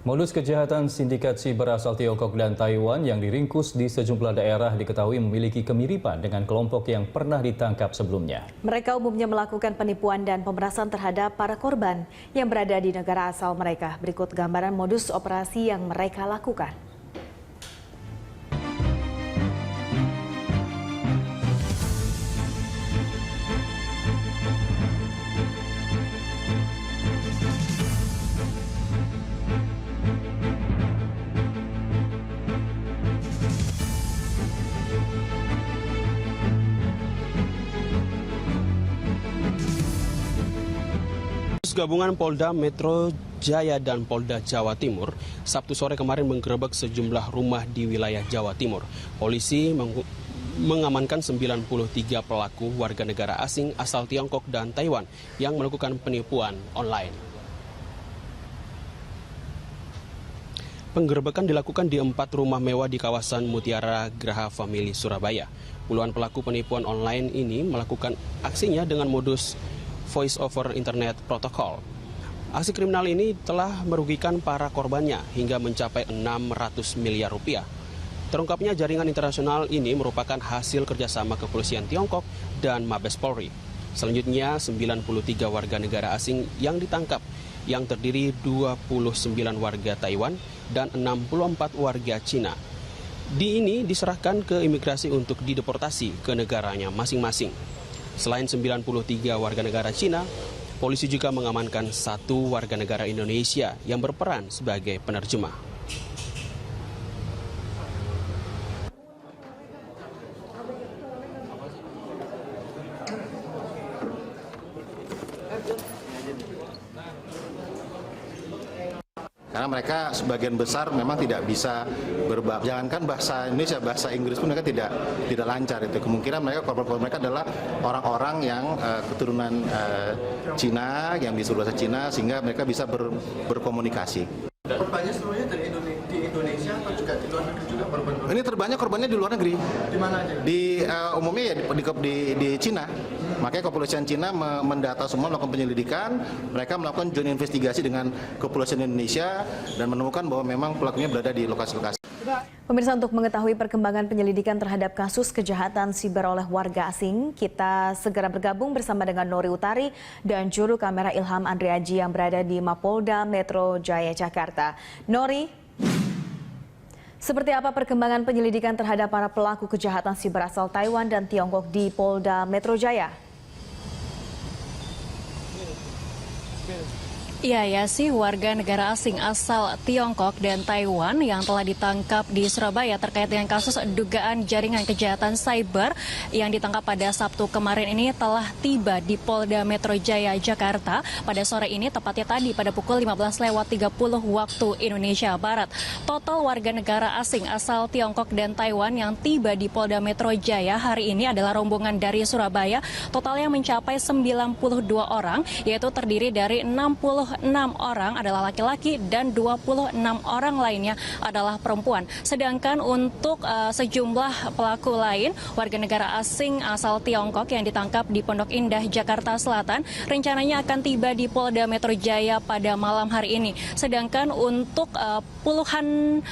Modus kejahatan sindikat siber asal Tiongkok dan Taiwan yang diringkus di sejumlah daerah diketahui memiliki kemiripan dengan kelompok yang pernah ditangkap sebelumnya. Mereka umumnya melakukan penipuan dan pemerasan terhadap para korban yang berada di negara asal mereka. Berikut gambaran modus operasi yang mereka lakukan. Gabungan Polda Metro Jaya dan Polda Jawa Timur Sabtu sore kemarin menggerebek sejumlah rumah di wilayah Jawa Timur. Polisi mengamankan 93 pelaku warga negara asing asal Tiongkok dan Taiwan yang melakukan penipuan online. Penggerebekan dilakukan di 4 rumah mewah di kawasan Mutiara Graha Family Surabaya. Puluhan pelaku penipuan online ini melakukan aksinya dengan modus Voice over Internet Protocol. Aksi kriminal ini telah merugikan para korbannya hingga mencapai 600 miliar rupiah. Terungkapnya jaringan internasional ini merupakan hasil kerjasama kepolisian Tiongkok dan Mabes Polri. Selanjutnya 93 warga negara asing yang ditangkap, yang terdiri 29 warga Taiwan dan 64 warga Cina. Ini diserahkan ke imigrasi untuk dideportasi ke negaranya masing-masing. Selain 93 warga negara Cina, polisi juga mengamankan 1 warga negara Indonesia yang berperan sebagai penerjemah. Karena mereka sebagian besar memang tidak bisa jangankan bahasa Indonesia, bahasa Inggris pun mereka tidak lancar. Itu kemungkinan korban mereka adalah orang-orang yang keturunan Cina, yang disuruh bahasa Cina, sehingga mereka bisa berkomunikasi. Korbannya seluruhnya di Indonesia atau juga di luar negeri juga korban? Ini terbanyak korbannya di luar negeri. Di mana aja? Umumnya ya di Cina. Makanya kepolisian Cina mendata semua, melakukan penyelidikan. Mereka melakukan joint investigasi dengan kepolisian Indonesia dan menemukan bahwa memang pelakunya berada di lokasi-lokasi. Pemirsa, untuk mengetahui perkembangan penyelidikan terhadap kasus kejahatan siber oleh warga asing, kita segera bergabung bersama dengan Nori Utari dan juru kamera Ilham Andriaji yang berada di Mapolda Metro Jaya, Jakarta. Nori, seperti apa perkembangan penyelidikan terhadap para pelaku kejahatan siber asal Taiwan dan Tiongkok di Polda Metro Jaya? Iya ya sih, warga negara asing asal Tiongkok dan Taiwan yang telah ditangkap di Surabaya terkait dengan kasus dugaan jaringan kejahatan cyber yang ditangkap pada Sabtu kemarin ini telah tiba di Polda Metro Jaya, Jakarta pada sore ini, tepatnya tadi pada pukul 15.30 waktu Indonesia Barat. Total warga negara asing asal Tiongkok dan Taiwan yang tiba di Polda Metro Jaya hari ini adalah rombongan dari Surabaya, totalnya mencapai 92 orang, yaitu terdiri dari 66 orang adalah laki-laki dan 26 orang lainnya adalah perempuan. Sedangkan untuk sejumlah pelaku lain, warga negara asing asal Tiongkok yang ditangkap di Pondok Indah, Jakarta Selatan, rencananya akan tiba di Polda Metro Jaya pada malam hari ini. Sedangkan untuk puluhan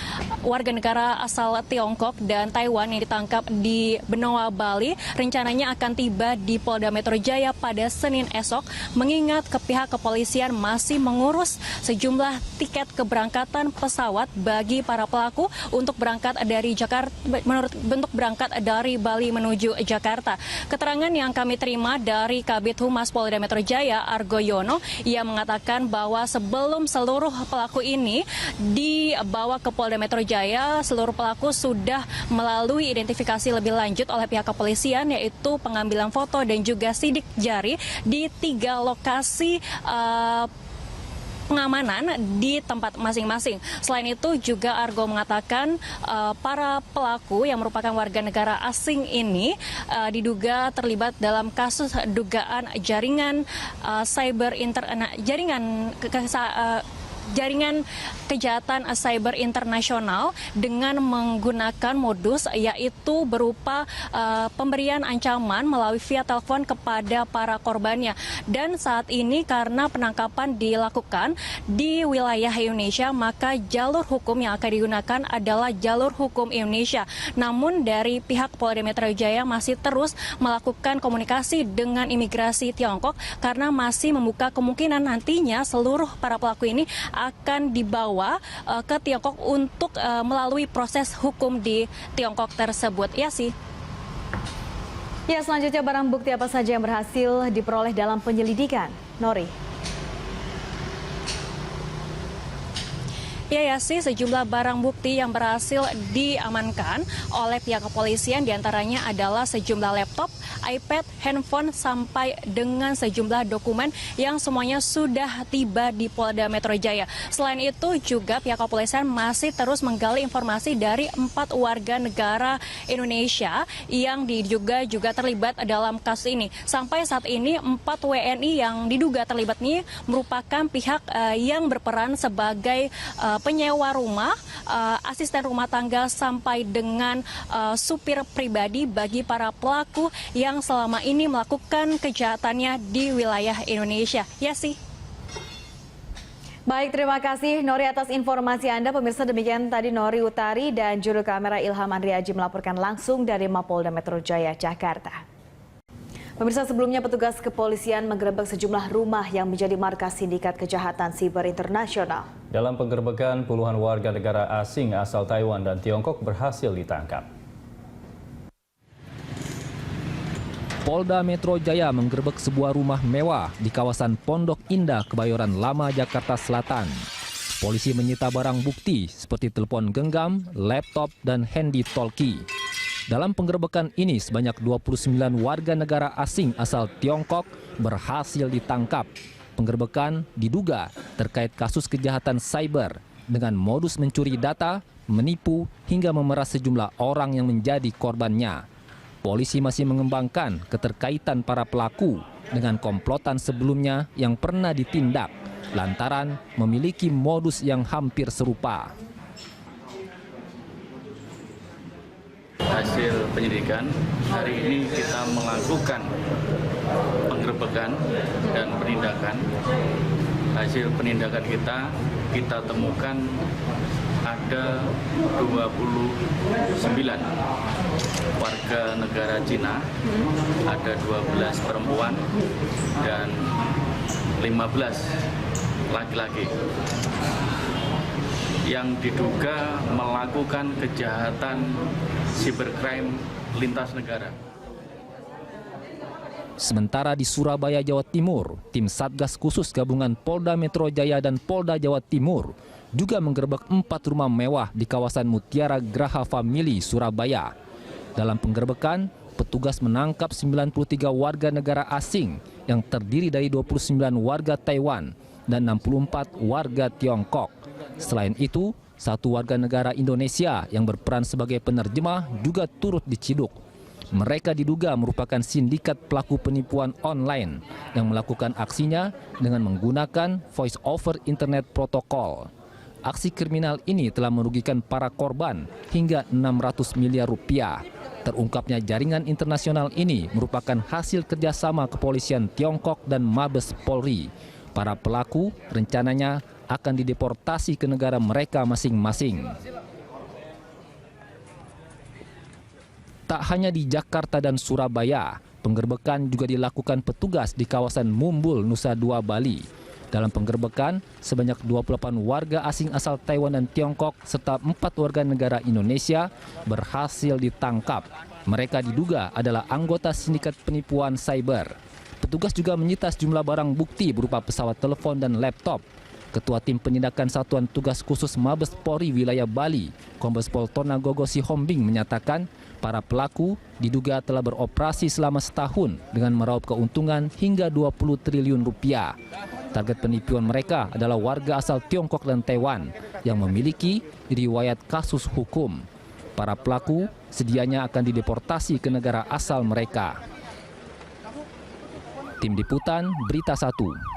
warga negara asal Tiongkok dan Taiwan yang ditangkap di Benoa, Bali, rencananya akan tiba di Polda Metro Jaya pada Senin esok, mengingat pihak kepolisian masih mengurus sejumlah tiket keberangkatan pesawat bagi para pelaku untuk berangkat dari Jakarta, untuk berangkat dari Bali menuju Jakarta. Keterangan yang kami terima dari Kabid Humas Polda Metro Jaya, Argo Yono, ia mengatakan bahwa sebelum seluruh pelaku ini dibawa ke Polda Metro Jaya, seluruh pelaku sudah melalui identifikasi lebih lanjut oleh pihak kepolisian, yaitu pengambilan foto dan juga sidik jari di 3 lokasi pengamanan di tempat masing-masing. Selain itu juga Argo mengatakan para pelaku yang merupakan warga negara asing ini diduga terlibat dalam kasus dugaan jaringan jaringan kejahatan cyber internasional dengan menggunakan modus yaitu berupa pemberian ancaman melalui via telepon kepada para korbannya. Dan saat ini karena penangkapan dilakukan di wilayah Indonesia, maka jalur hukum yang akan digunakan adalah jalur hukum Indonesia. Namun dari pihak Polda Metro Jaya masih terus melakukan komunikasi dengan imigrasi Tiongkok karena masih membuka kemungkinan nantinya seluruh para pelaku ini akan dibawa ke Tiongkok untuk melalui proses hukum di Tiongkok tersebut. Ya sih. Ya, selanjutnya barang bukti apa saja yang berhasil diperoleh dalam penyelidikan? Nori. Ya sih, sejumlah barang bukti yang berhasil diamankan oleh pihak kepolisian diantaranya adalah sejumlah laptop, iPad, handphone, sampai dengan sejumlah dokumen yang semuanya sudah tiba di Polda Metro Jaya. Selain itu juga pihak kepolisian masih terus menggali informasi dari 4 warga negara Indonesia yang diduga juga terlibat dalam kasus ini. Sampai saat ini 4 WNI yang diduga terlibat ini merupakan pihak yang berperan sebagai penyewa rumah, asisten rumah tangga, sampai dengan supir pribadi bagi para pelaku yang selama ini melakukan kejahatannya di wilayah Indonesia. Ya sih. Baik, terima kasih Nori atas informasi Anda. Pemirsa, demikian tadi Nori Utari dan juru kamera Ilham Andriaji melaporkan langsung dari Mapolda Metro Jaya, Jakarta. Pemirsa, sebelumnya petugas kepolisian menggerebek sejumlah rumah yang menjadi markas sindikat kejahatan siber internasional. Dalam penggerebekan, puluhan warga negara asing asal Taiwan dan Tiongkok berhasil ditangkap. Polda Metro Jaya menggerebek sebuah rumah mewah di kawasan Pondok Indah, Kebayoran Lama, Jakarta Selatan. Polisi menyita barang bukti seperti telepon genggam, laptop, dan handy talkie. Dalam penggerebekan ini, sebanyak 29 warga negara asing asal Tiongkok berhasil ditangkap. Penggerebekan diduga terkait kasus kejahatan cyber dengan modus mencuri data, menipu, hingga memeras sejumlah orang yang menjadi korbannya. Polisi masih mengembangkan keterkaitan para pelaku dengan komplotan sebelumnya yang pernah ditindak lantaran memiliki modus yang hampir serupa. Hasil penyelidikan, hari ini kita melakukan penggerebekan dan penindakan. Hasil penindakan kita temukan ada 29 warga negara Cina, ada 12 perempuan dan 15 laki-laki yang diduga melakukan kejahatan cybercrime lintas negara. Sementara di Surabaya, Jawa Timur, tim Satgas Khusus Gabungan Polda Metro Jaya dan Polda Jawa Timur juga menggerebek 4 rumah mewah di kawasan Mutiara Graha Family, Surabaya. Dalam penggerebekan, petugas menangkap 93 warga negara asing yang terdiri dari 29 warga Taiwan dan 64 warga Tiongkok. Selain itu, 1 warga negara Indonesia yang berperan sebagai penerjemah juga turut diciduk. Mereka diduga merupakan sindikat pelaku penipuan online yang melakukan aksinya dengan menggunakan voice over internet protokol. Aksi kriminal ini telah merugikan para korban hingga 600 miliar rupiah. Terungkapnya jaringan internasional ini merupakan hasil kerjasama kepolisian Tiongkok dan Mabes Polri. Para pelaku rencananya akan dideportasi ke negara mereka masing-masing. Tak hanya di Jakarta dan Surabaya, penggerebekan juga dilakukan petugas di kawasan Mumbul, Nusa Dua, Bali. Dalam penggerebekan, sebanyak 28 warga asing asal Taiwan dan Tiongkok serta 4 warga negara Indonesia berhasil ditangkap. Mereka diduga adalah anggota sindikat penipuan cyber. Petugas juga menyita sejumlah barang bukti berupa pesawat telepon dan laptop. Ketua Tim Penindakan Satuan Tugas Khusus Mabes Polri Wilayah Bali, Kombes Pol Tonagogo Sihombing menyatakan para pelaku diduga telah beroperasi selama setahun dengan meraup keuntungan hingga 20 triliun rupiah. Target penipuan mereka adalah warga asal Tiongkok dan Taiwan yang memiliki riwayat kasus hukum. Para pelaku sedianya akan dideportasi ke negara asal mereka. Tim Liputan Berita 1.